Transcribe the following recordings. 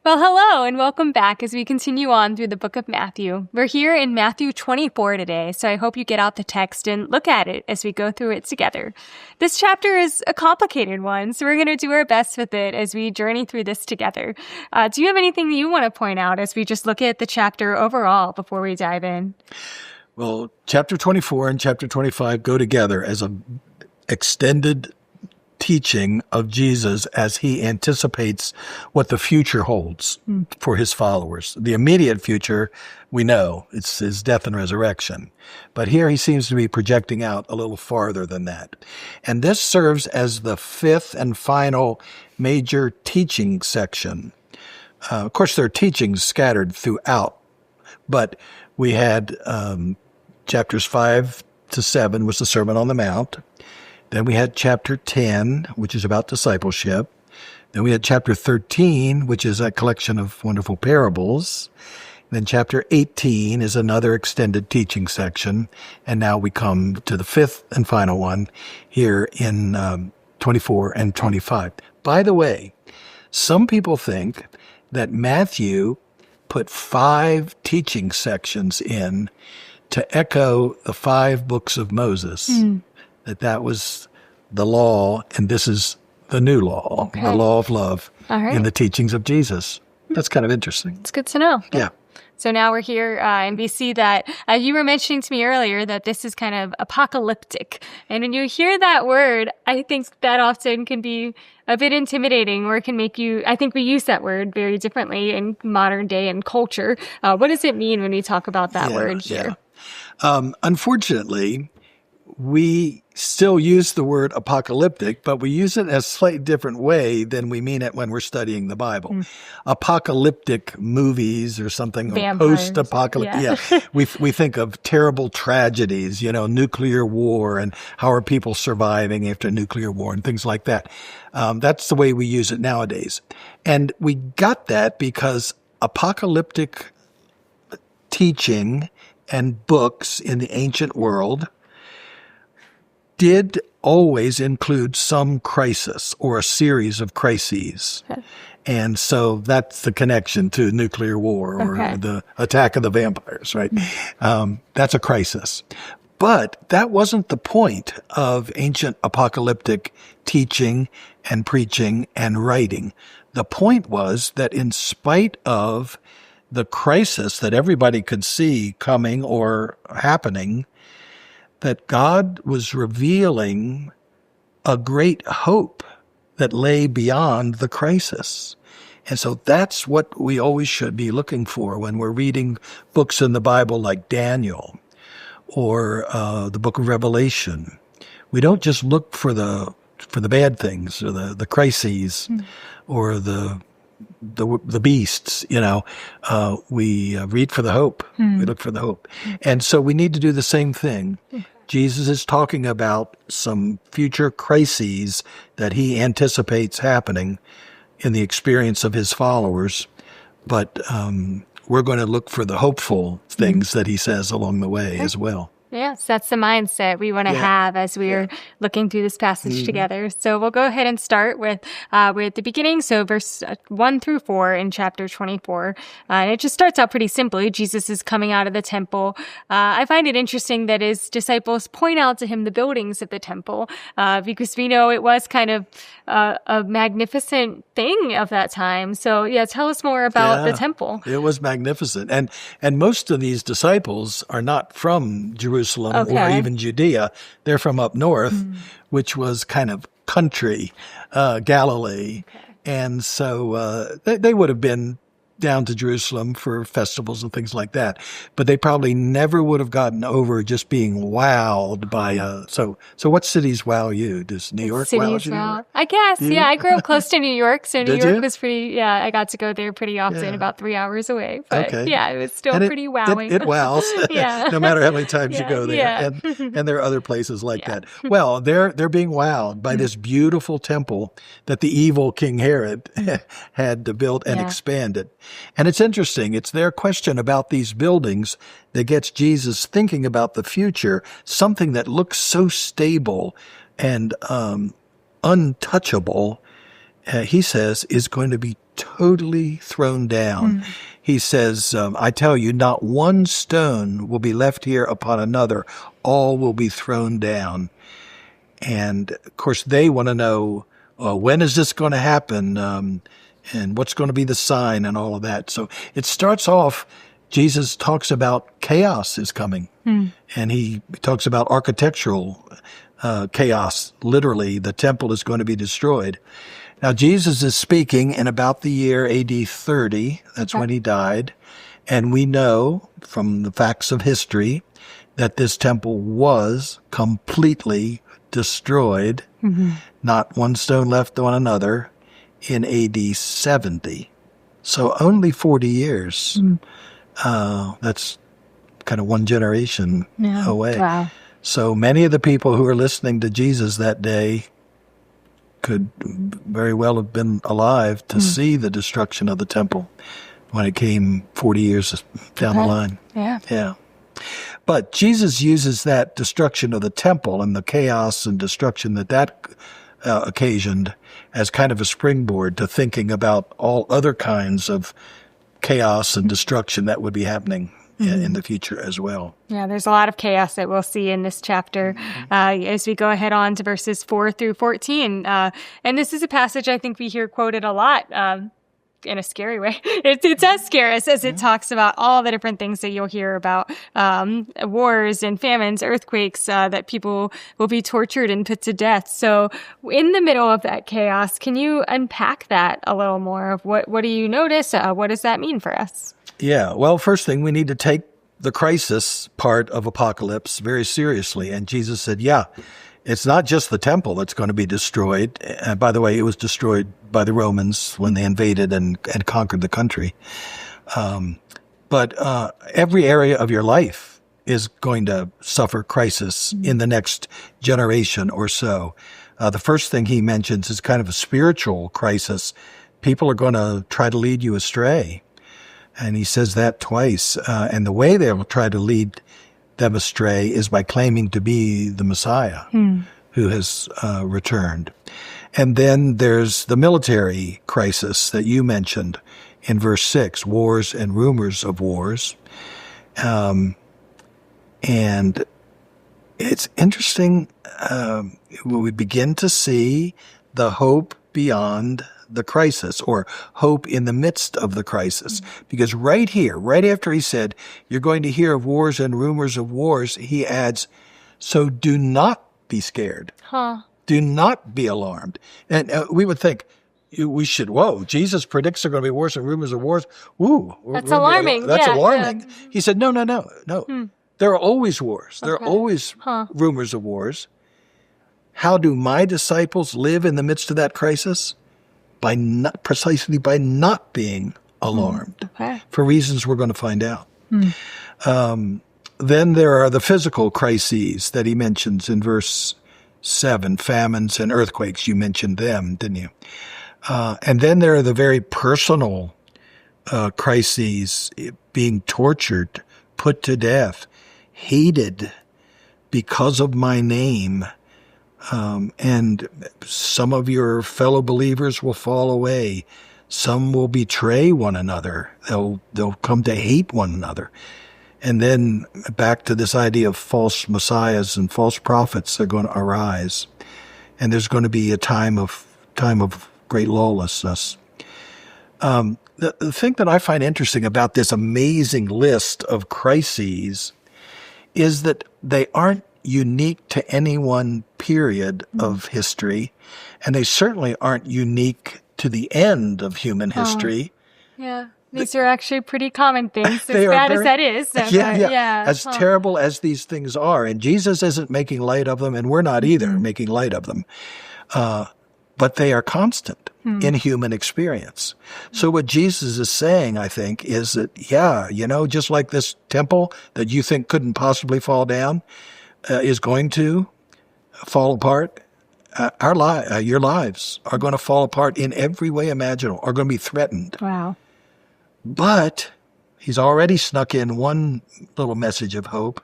Well, hello and welcome back as we continue on through the book of Matthew. We're here in Matthew 24 today, so I hope you get out the text and look at it as we go through it together. This chapter is a complicated one, so we're going to do our best with it as we journey through this together. Do you have anything that you want to point out as we just look at the chapter overall before we dive in? Well, chapter 24 and chapter 25 go together as an extended teaching of Jesus as he anticipates what the future holds for his followers. The immediate future, we know, it's his death and resurrection. But here he seems to be projecting out a little farther than that. And this serves as the fifth and final major teaching section. Of course, there are teachings scattered throughout, but we had chapters 5 to 7 was the Sermon on the Mount. Then we had chapter 10, which is about discipleship. Then we had chapter 13, which is a collection of wonderful parables. Then chapter 18 is another extended teaching section. And now we come to the fifth and final one here in 24 and 25. By the way, some people think that Matthew put 5 teaching sections in to echo the 5 books of Moses. That was the law, and this is the new law, the law of love in the teachings of Jesus. That's kind of interesting. It's good to know. Yeah. So now we're here and we see that you were mentioning to me earlier that this is kind of apocalyptic. And when you hear that word, I think that often can be a bit intimidating or it can make you, I think we use that word very differently in modern day and culture. What does it mean when we talk about that word here? Unfortunately, we still use the word apocalyptic, but we use it in a slightly different way than we mean it when we're studying the Bible. Apocalyptic movies or something, or post-apocalyptic. Yeah. We think of terrible tragedies, nuclear war and how are people surviving after nuclear war and things like that. That's the way we use it nowadays. And we got that because apocalyptic teaching and books in the ancient world did always include some crisis or a series of crises. And so that's the connection to nuclear war or the attack of the vampires, right? That's a crisis. But that wasn't the point of ancient apocalyptic teaching and preaching and writing. The point was that in spite of the crisis that everybody could see coming or happening, that God was revealing a great hope that lay beyond the crisis. And so that's what we always should be looking for when we're reading books in the Bible like Daniel or the book of Revelation. We don't just look for the bad things or the crises or the beasts, we read for the hope. We look for the hope. And so we need to do the same thing. Jesus is talking about some future crises that he anticipates happening in the experience of his followers. But we're going to look for the hopeful things that he says along the way as well. Yes, that's the mindset we want to have as we're looking through this passage together. So we'll go ahead and start with the beginning. So verse 1 through 4 in chapter 24. And it just starts out pretty simply. Jesus is coming out of the temple. I find it interesting that his disciples point out to him the buildings of the temple because we know it was kind of a magnificent thing of that time. So tell us more about the temple. It was magnificent. And most of these disciples are not from Jerusalem or even Judea. They're from up north, which was kind of country, Galilee. And so they would have been down to Jerusalem for festivals and things like that. But they probably never would have gotten over just being wowed by, so what cities wow you? Does New York wow you? I guess, I grew up close to New York, so New York was pretty, I got to go there pretty often, about 3 hours away. But it was still pretty wowing. It wows, no matter how many times you go there. And there are other places like that. Well, they're being wowed by this beautiful temple that the evil King Herod had built and expanded. And it's interesting. It's their question about these buildings that gets Jesus thinking about the future, something that looks so stable and untouchable he says, is going to be totally thrown down. He says, I tell you, not one stone will be left here upon another. All will be thrown down. And, of course, they want to know, when is this going to happen? And what's going to be the sign and all of that. So it starts off, Jesus talks about chaos is coming. And he talks about architectural chaos. Literally, the temple is going to be destroyed. Now, Jesus is speaking in about the year AD 30. That's when he died. And we know from the facts of history that this temple was completely destroyed. Not one stone left on another in AD 70. So only 40 years. That's kind of one generation away. Wow. So many of the people who were listening to Jesus that day could very well have been alive to see the destruction of the temple when it came 40 years down the line. Yeah. But Jesus uses that destruction of the temple and the chaos and destruction that occasioned as kind of a springboard to thinking about all other kinds of chaos and destruction that would be happening in the future as well. Yeah, there's a lot of chaos that we'll see in this chapter as we go ahead on to verses 4 through 14. And this is a passage I think we hear quoted a lot in a scary way. It does scare us as it talks about all the different things that you'll hear about wars and famines, earthquakes, that people will be tortured and put to death. So in the middle of that chaos, can you unpack that a little more of what do you notice? What does that mean for us? Yeah, well, first thing, we need to take the crisis part of apocalypse very seriously. And Jesus said, it's not just the temple that's going to be destroyed. And by the way, it was destroyed by the Romans when they invaded and conquered the country. But every area of your life is going to suffer crisis in the next generation or so. The first thing he mentions is kind of a spiritual crisis. People are going to try to lead you astray. And he says that twice. And the way they will try to lead them astray is by claiming to be the Messiah who has returned. And then there's the military crisis that you mentioned in verse 6, wars and rumors of wars. And it's interesting when we begin to see the hope beyond the crisis, or hope in the midst of the crisis. Because right here, right after he said, you're going to hear of wars and rumors of wars, he adds, so do not be scared. Do not be alarmed. And we would think, we should, Jesus predicts there are going to be wars and rumors of wars. That's alarming. That's alarming. Yeah. He said, no. There are always wars. There are always rumors of wars. How do my disciples live in the midst of that crisis? Precisely by not being alarmed, for reasons we're going to find out. Then there are the physical crises that he mentions in verse 7, famines and earthquakes. You mentioned them, didn't you? And then there are the very personal crises, being tortured, put to death, hated because of my name. And some of your fellow believers will fall away. Some will betray one another. They'll come to hate one another. And then back to this idea of false messiahs and false prophets are going to arise. And there's going to be a time of great lawlessness. The thing that I find interesting about this amazing list of crises is that they aren't unique to any one period of history, and they certainly aren't unique to the end of human history. These are actually pretty common things, as bad as that is. As terrible as these things are, and Jesus isn't making light of them, and we're not either making light of them, but they are constant in human experience. So what Jesus is saying, I think, is that, just like this temple that you think couldn't possibly fall down, is going to fall apart. Your lives are going to fall apart in every way imaginable, are going to be threatened. Wow. But he's already snuck in one little message of hope.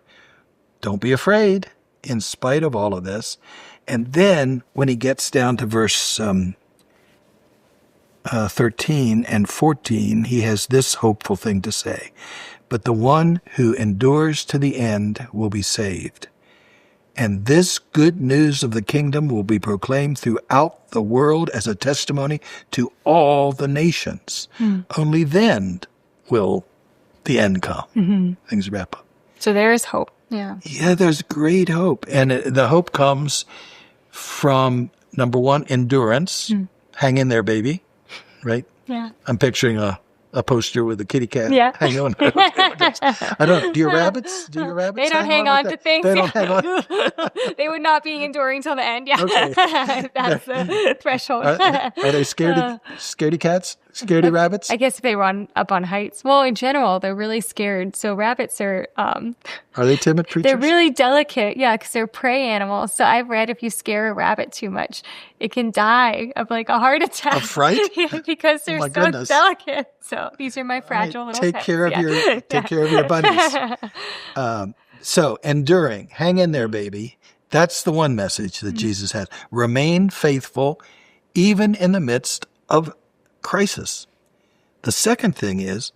Don't be afraid in spite of all of this. And then when he gets down to verse 13 and 14, he has this hopeful thing to say. But the one who endures to the end will be saved. And this good news of the kingdom will be proclaimed throughout the world as a testimony to all the nations. Only then will the end come. Things wrap up. So there is hope. Yeah. Yeah, there's great hope. And the hope comes from, number one, endurance. Hang in there, baby. Right? Yeah. I'm picturing a poster with a kitty cat hanging on. I don't. Do your rabbits? They don't hang on to things. They don't hang on. They would not be enduring till the end. Yeah. Okay. That's the threshold. Are they scaredy cats? Scaredy rabbits? I guess if they run up on heights. Well, in general, they're really scared. So rabbits are... Are they timid creatures? They're really delicate, yeah, because they're prey animals. So I've read if you scare a rabbit too much, it can die of like a heart attack. Of fright? Because they're so goodness. delicate. So these are my fragile little Take pets. care of your bunnies. So enduring, hang in there, baby. That's the one message that Jesus has. Remain faithful, even in the midst of crisis. The second thing is,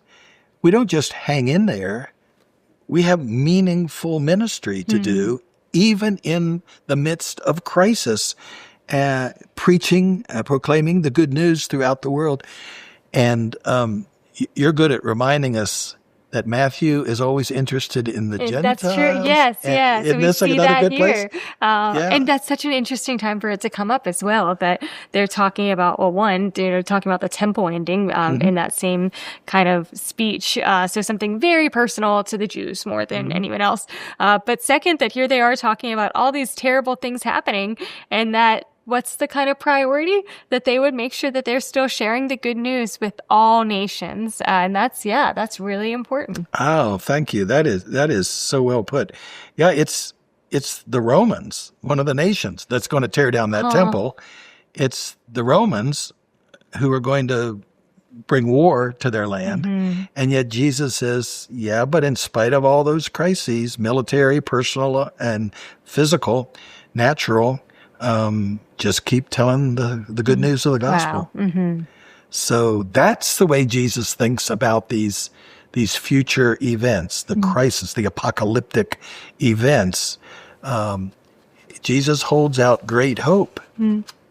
we don't just hang in there. We have meaningful ministry to do, even in the midst of crisis, preaching, proclaiming the good news throughout the world. And you're good at reminding us that Matthew is always interested in the Gentiles. That's true. Yes, yeah. So we see that here. And that's such an interesting time for it to come up as well, that they're talking about, well, one, they're talking about the temple ending in that same kind of speech. So something very personal to the Jews more than anyone else. But second, that here they are talking about all these terrible things happening, and that what's the kind of priority? That they would make sure that they're still sharing the good news with all nations. And that's really important. Oh, thank you. That is so well put. Yeah, it's the Romans, one of the nations that's going to tear down that temple. It's the Romans who are going to bring war to their land. And yet Jesus says, yeah, but in spite of all those crises, military, personal, and physical, natural, just keep telling the good news of the gospel. Wow. So that's the way Jesus thinks about these future events, the crisis, the apocalyptic events. Jesus holds out great hope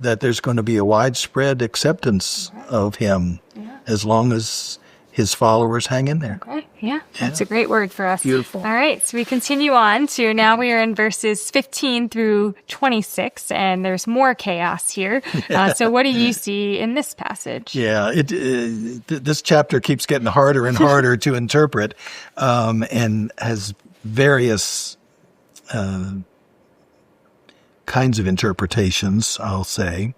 that there's going to be a widespread acceptance of him as long as his followers hang in there. Okay. Yeah, that's a great word for us. Beautiful. All right, so we continue on to now we are in verses 15 through 26, and there's more chaos here. So what do you see in this passage? Yeah, this chapter keeps getting harder and harder to interpret, and has various kinds of interpretations, I'll say.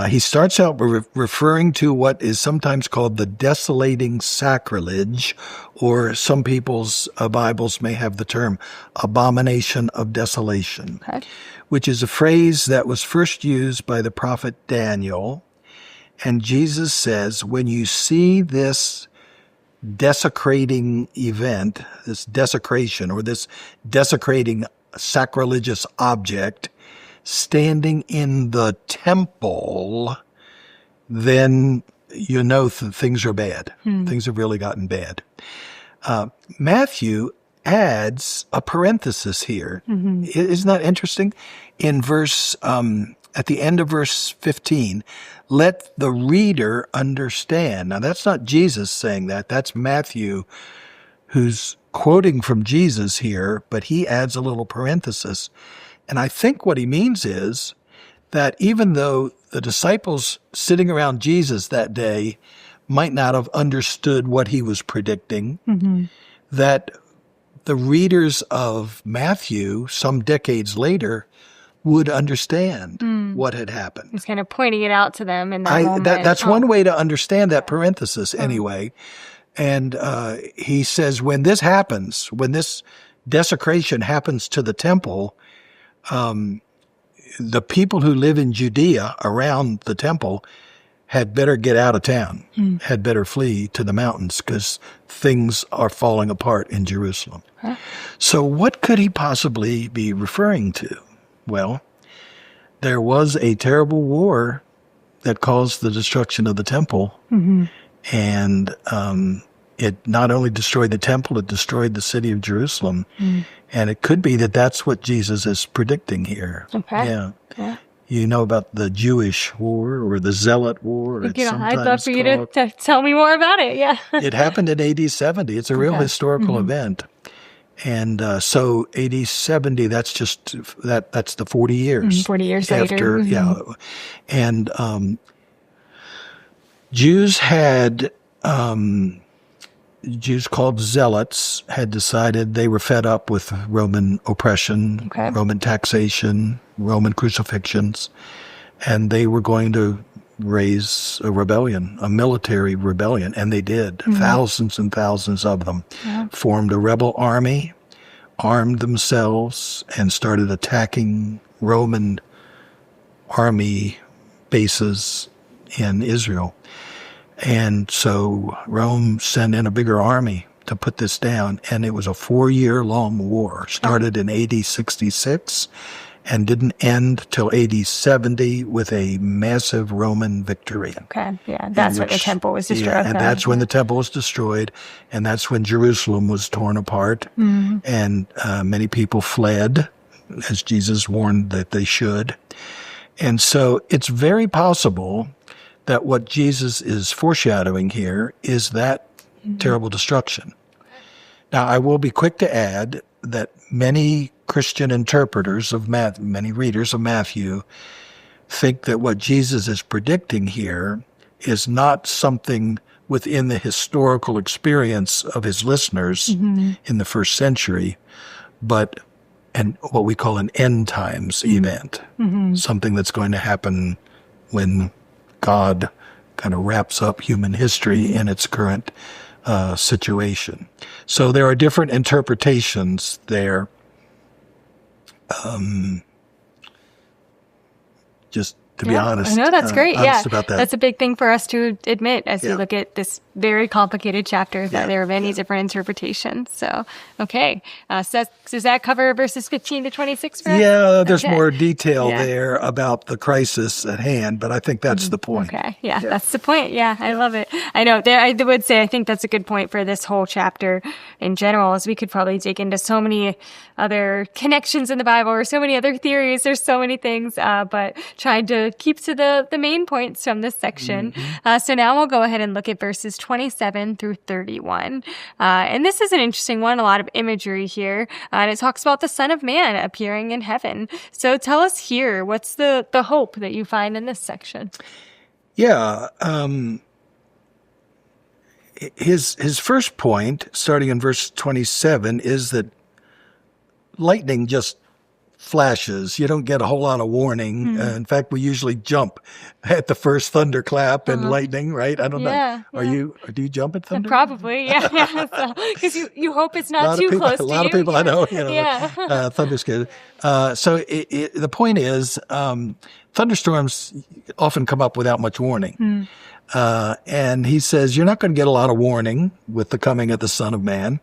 He starts out referring to what is sometimes called the desolating sacrilege, or some people's Bibles may have the term abomination of desolation, which is a phrase that was first used by the prophet Daniel. And Jesus says, when you see this desecrating event, this desecration or this desecrating sacrilegious object standing in the temple, then you know things are bad. Things have really gotten bad. Matthew adds a parenthesis here. Isn't that interesting? In verse, at the end of verse 15, let the reader understand. Now that's not Jesus saying that. That's Matthew who's quoting from Jesus here, but he adds a little parenthesis. And I think what he means is that even though the disciples sitting around Jesus that day might not have understood what he was predicting, that the readers of Matthew some decades later would understand what had happened. He's kind of pointing it out to them in that moment. That's one way to understand that parenthesis anyway. And he says, when this happens, when this desecration happens to the temple, the people who live in Judea around the temple had better get out of town, had better flee to the mountains, because things are falling apart in Jerusalem. So what could he possibly be referring to? Well, there was a terrible war that caused the destruction of the temple. And it not only destroyed the temple, it destroyed the city of Jerusalem. And it could be that that's what Jesus is predicting here. Okay. Yeah. You know about the Jewish war or the Zealot war? I'd love for you to tell me more about it. Yeah. It happened in AD 70. It's a real historical event. And so AD 70, that's the 40 years. 40 years after, later. Yeah. And Jews called Zealots had decided they were fed up with Roman oppression, Roman taxation, Roman crucifixions, and they were going to raise a rebellion, a military rebellion, and they did. Thousands and thousands of them formed a rebel army, armed themselves, and started attacking Roman army bases in Israel. And so Rome sent in a bigger army to put this down, and it was a 4-year-long war. Started in AD 66 and didn't end till AD 70 with a massive Roman victory. Okay, yeah, that's when the temple was destroyed. Yeah, and that's when the temple was destroyed, and that's when Jerusalem was torn apart, and many people fled, as Jesus warned that they should. And so it's very possible that what Jesus is foreshadowing here is that terrible destruction. Now, I will be quick to add that many Christian interpreters of many readers of Matthew think that what Jesus is predicting here is not something within the historical experience of his listeners in the first century, but what we call an end times event, something that's going to happen when God kind of wraps up human history in its current situation. So there are different interpretations there. Just to be honest. No, that's great. About that. That's a big thing for us to admit as we look at this very complicated chapter, that there are many different interpretations. So, okay. So does that cover verses 15 to 26 for us? Yeah, there's more detail there about the crisis at hand, but I think that's the point. Okay. Yeah, that's the point. Yeah, I love it. I know. I would say I think that's a good point for this whole chapter in general, as we could probably dig into so many other connections in the Bible or so many other theories. There's so many things, but trying to keep to the main points from this section. So now we'll go ahead and look at verses 27 through 31. And this is an interesting one, a lot of imagery here. And it talks about the Son of Man appearing in heaven. So tell us here, what's the hope that you find in this section? Yeah. His first point, starting in verse 27, is that lightning just flashes. You don't get a whole lot of warning. In fact, we usually jump at the first thunderclap and lightning, right? I don't know. Do you jump at thunder? Probably, yeah. Because you hope it's not too close to you. A lot of people I know, thunder scared. So the point is, thunderstorms often come up without much warning. And he says, you're not going to get a lot of warning with the coming of the Son of Man.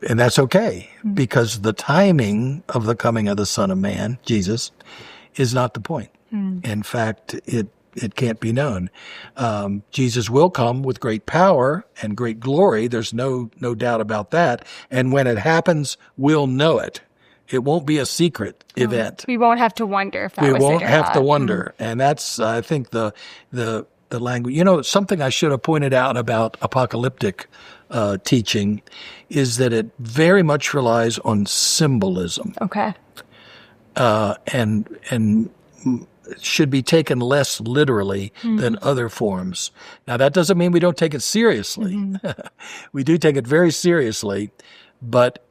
And that's okay, because the timing of the coming of the Son of Man, Jesus, is not the point. In fact, it can't be known. Jesus will come with great power and great glory. There's no doubt about that. And when it happens, we'll know it. It won't be a secret event. We won't have to wonder if that was it or not. We won't have to wonder. And that's, I think, the language. Something I should have pointed out about apocalyptic teaching is that it very much relies on symbolism. Okay. And should be taken less literally than other forms. Now, that doesn't mean we don't take it seriously. We do take it very seriously, but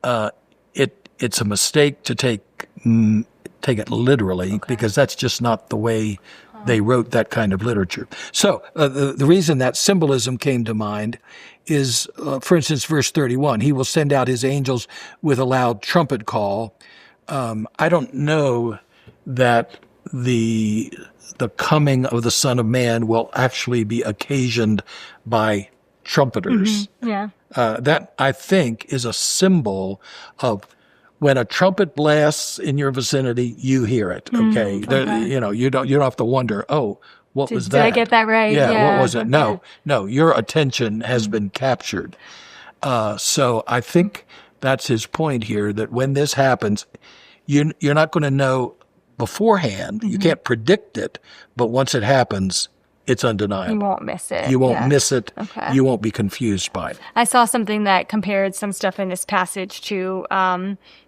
it's a mistake to take it literally, because that's just not the way they wrote that kind of literature. So the reason that symbolism came to mind is, for instance, verse 31, he will send out his angels with a loud trumpet call. I don't know that the coming of the Son of Man will actually be occasioned by trumpeters. Yeah. That, I think, is a symbol of when a trumpet blasts in your vicinity, you hear it. Okay. You don't have to wonder, oh, what was that? Did I get that right? Yeah. What was it? No, your attention has been captured. So I think that's his point here, that when this happens, you're not going to know beforehand. You can't predict it, but once it happens, it's undeniable. You won't miss it. You won't miss it. Okay. You won't be confused by it. I saw something that compared some stuff in this passage to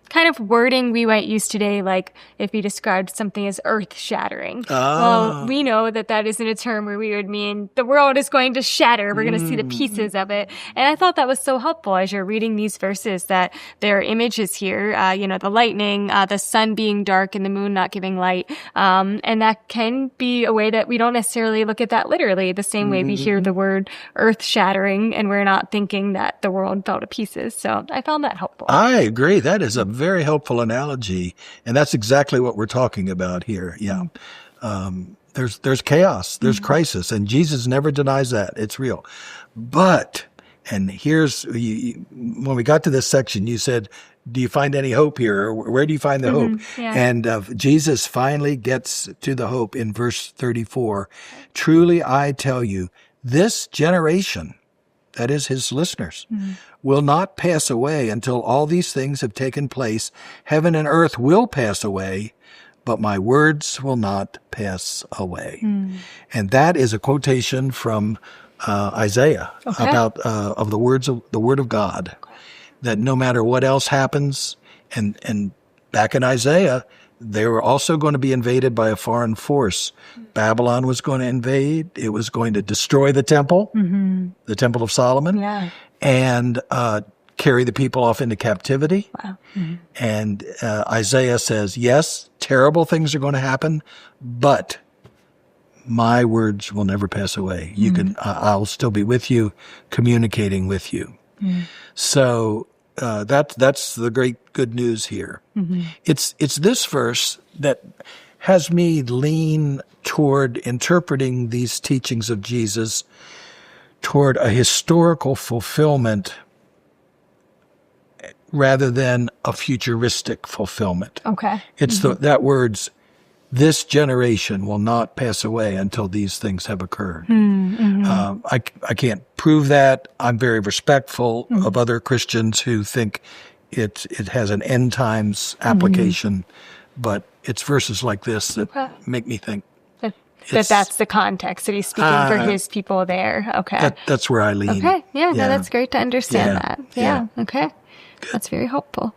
kind of wording we might use today, like if you described something as earth-shattering. Well, we know that that isn't a term where we would mean the world is going to shatter. We're going to see the pieces of it. And I thought that was so helpful as you're reading these verses, that there are images here, the lightning, the sun being dark and the moon not giving light. And that can be a way that we don't necessarily look at that literally, the same way we hear the word earth-shattering and we're not thinking that the world fell to pieces. So I found that helpful. I agree. That is a very helpful analogy, and that's exactly what we're talking about here. Yeah, there's chaos, there's crisis, and Jesus never denies that. It's real. But, and here's when we got to this section, you said, "Do you find any hope here? Or where do you find the hope?" Yeah. And Jesus finally gets to the hope in verse 34. "Truly, I tell you, this generation," that is his listeners, "will not pass away until all these things have taken place. Heaven and earth will pass away, but my words will not pass away." And that is a quotation from Isaiah about of the word of God, that no matter what else happens, and back in Isaiah, they were also going to be invaded by a foreign force. Babylon was going to invade. It was going to destroy the temple of Solomon, and carry the people off into captivity. Wow. And Isaiah says, yes, terrible things are going to happen, but my words will never pass away. You can, I'll still be with you, communicating with you. So that's the great good news here. It's this verse that has me lean toward interpreting these teachings of Jesus toward a historical fulfillment rather than a futuristic fulfillment. Okay. It's that words, "This generation will not pass away until these things have occurred." I can't prove that. I'm very respectful of other Christians who think it has an end times application, but it's verses like this that make me think that's the context that he's speaking for his people there. Okay. That's where I lean. Okay. Yeah. No, that's great to understand that. Yeah. Okay. Good. That's very helpful.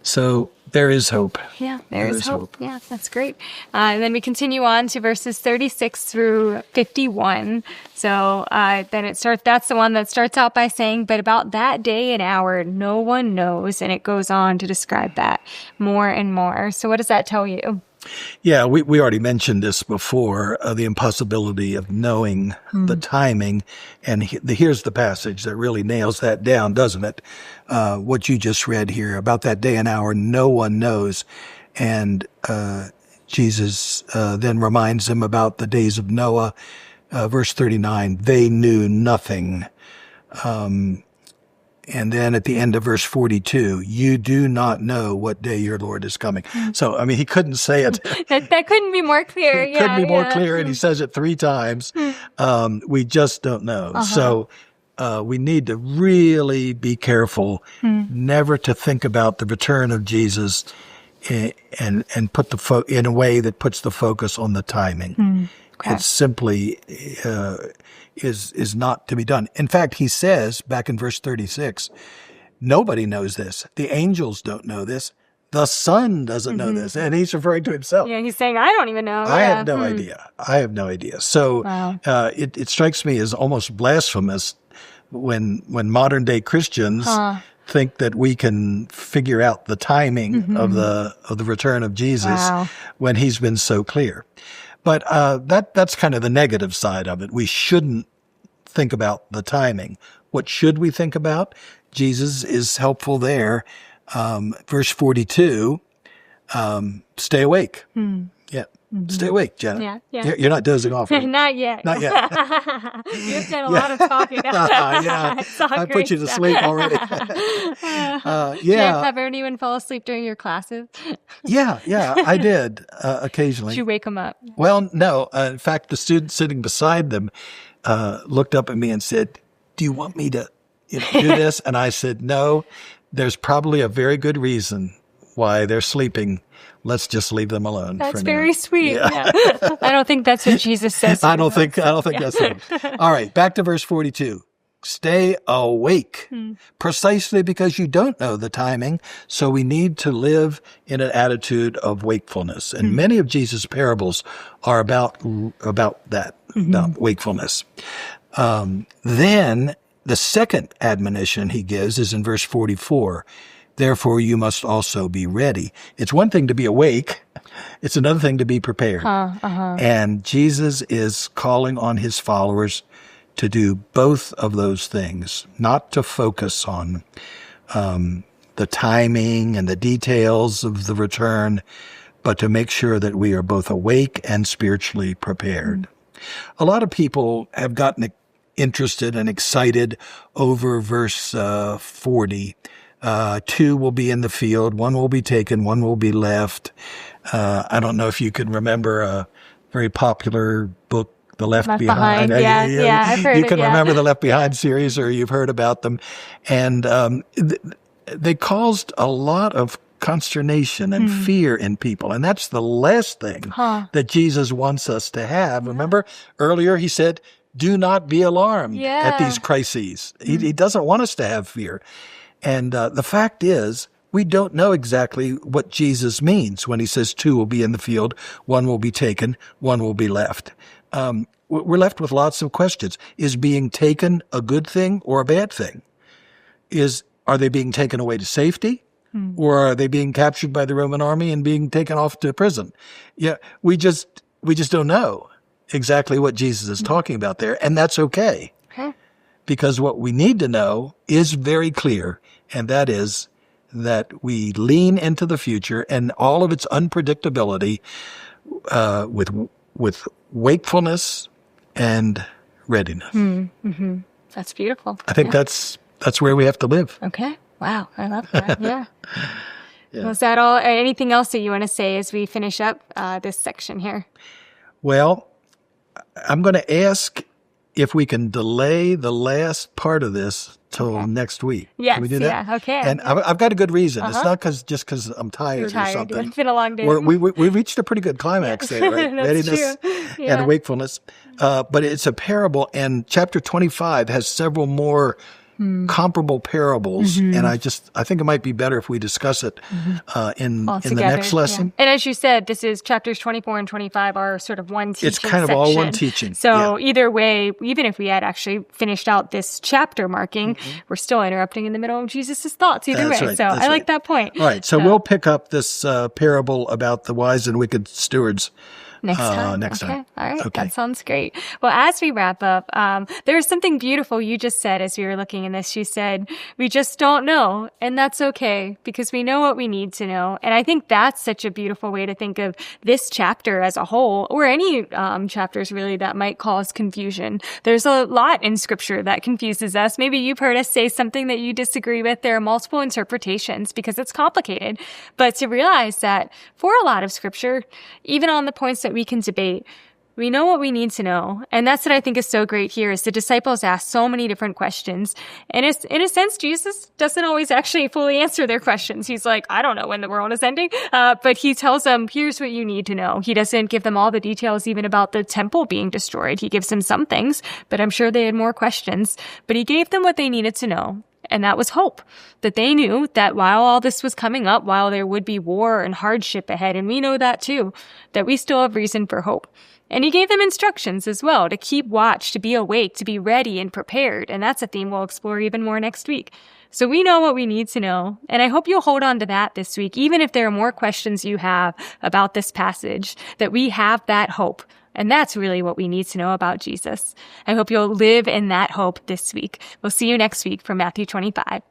So there is hope. Yeah, there is hope. Yeah, that's great. And then we continue on to verses 36 through 51. So then that's the one that starts out by saying, "But about that day and hour, no one knows." And it goes on to describe that more and more. So what does that tell you? Yeah, we already mentioned this before, the impossibility of knowing the timing. And here's the passage that really nails that down, doesn't it? What you just read here, about that day and hour, no one knows. And Jesus then reminds them about the days of Noah. Verse 39, they knew nothing. And then at the end of verse 42, you do not know what day your Lord is coming. So, I mean, he couldn't say it. that couldn't be more clear. It couldn't be more clear, and he says it 3 times. We just don't know. So we need to really be careful never to think about the return of Jesus and put in a way that puts the focus on the timing. Okay. It simply is not to be done. In fact, he says back in verse 36, nobody knows this. The angels don't know this. The Son doesn't know this. And he's referring to himself. Yeah, he's saying, I don't even know. I have no idea. I have no idea. So it strikes me as almost blasphemous when modern day Christians think that we can figure out the timing of the return of Jesus when he's been so clear. But that's kind of the negative side of it. We shouldn't think about the timing. What should we think about? Jesus is helpful there. Verse 42, stay awake. Yeah. Stay awake, Janet. Yeah. You're not dozing off. Right? Not yet. Not yet. You've done a lot of talking. Yeah. I put you to sleep already. Jeff, have anyone fall asleep during your classes? Yeah, I did occasionally. Did you wake them up? Well, no. In fact, the student sitting beside them looked up at me and said, "Do you want me to do this?" And I said, "No, there's probably a very good reason why they're sleeping. Let's just leave them alone." That's for very now. sweet. Yeah. I don't think that's what Jesus says. I don't think that's it. All right, back to verse 42. Stay awake, precisely because you don't know the timing. So we need to live in an attitude of wakefulness. And many of Jesus' parables are about that, about wakefulness. Then the second admonition he gives is in verse 44. Therefore, you must also be ready. It's one thing to be awake. It's another thing to be prepared. And Jesus is calling on his followers to do both of those things, not to focus on the timing and the details of the return, but to make sure that we are both awake and spiritually prepared. A lot of people have gotten interested and excited over verse 40. 2 will be in the field, 1 will be taken, 1 will be left. I don't know if you can remember a very popular book, The Left Behind. Yeah, I've heard you can it, remember the Left Behind series, or you've heard about them. And they caused a lot of consternation and fear in people. And that's the last thing that Jesus wants us to have. Remember earlier he said, do not be alarmed at these crises. He doesn't want us to have fear. And the fact is, we don't know exactly what Jesus means when he says 2 will be in the field, 1 will be taken, 1 will be left. We're left with lots of questions. Is being taken a good thing or a bad thing? Are they being taken away to safety? Or are they being captured by the Roman army and being taken off to prison? Yeah, we just don't know exactly what Jesus is talking about there, and that's okay. Because what we need to know is very clear, and that is that we lean into the future and all of its unpredictability with wakefulness and readiness. That's beautiful. I think that's where we have to live. Okay. Wow. I love that. Yeah. Well, is that all? Anything else that you want to say as we finish up this section here? Well, I'm going to ask if we can delay the last part of this till next week. Yes, can we do that? Yeah, okay. And I've got a good reason. It's not just because I'm tired or something. It's been a long day. We reached a pretty good climax there, right? Readiness and wakefulness. But it's a parable, and chapter 25 has several more comparable parables, and I think it might be better if we discuss it in the next lesson. Yeah. And as you said, this is chapters 24 and 25 are sort of one teaching It's kind of section. all one teaching. So either way, even if we had actually finished out this chapter marking, we're still interrupting in the middle of Jesus' thoughts either way. Right. So I like that point. All right. So we'll pick up this parable about the wise and wicked stewards next time. time. All right. Okay. That sounds great. Well, as we wrap up, there was something beautiful you just said as we were looking in this. You said, we just don't know. And that's okay because we know what we need to know. And I think that's such a beautiful way to think of this chapter as a whole, or any chapters really that might cause confusion. There's a lot in scripture that confuses us. Maybe you've heard us say something that you disagree with. There are multiple interpretations because it's complicated. But to realize that for a lot of scripture, even on the points that we can debate, we know what we need to know. And that's what I think is so great here is the disciples ask so many different questions. And it's, in a sense, Jesus doesn't always actually fully answer their questions. He's like, I don't know when the world is ending. But he tells them, here's what you need to know. He doesn't give them all the details even about the temple being destroyed. He gives them some things, but I'm sure they had more questions. But he gave them what they needed to know. And that was hope, that they knew that while all this was coming up, while there would be war and hardship ahead, and we know that too, that we still have reason for hope. And he gave them instructions as well to keep watch, to be awake, to be ready and prepared. And that's a theme we'll explore even more next week. So we know what we need to know. And I hope you'll hold on to that this week, even if there are more questions you have about this passage, that we have that hope. And that's really what we need to know about Jesus. I hope you'll live in that hope this week. We'll see you next week from Matthew 25.